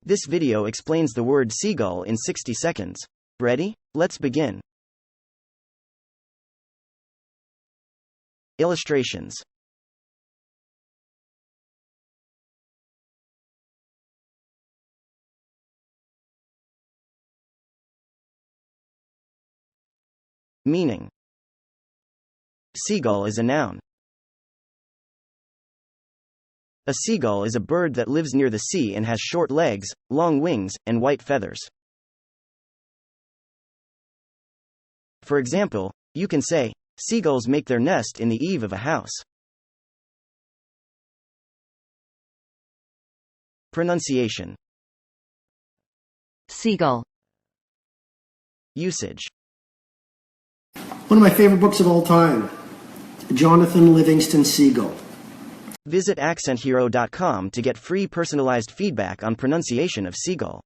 This video explains the word seagull in 60 seconds. Ready? Let's begin. Illustrations. Meaning. Seagull is a noun. A seagull is a bird that lives near the sea and has short legs, long wings, and white feathers. For example, you can say, seagulls make their nest in the eave of a house. Pronunciation. Seagull. Usage. One of my favorite books of all time, Jonathan Livingston Seagull. Visit accenthero.com to get free personalized feedback on pronunciation of seagull.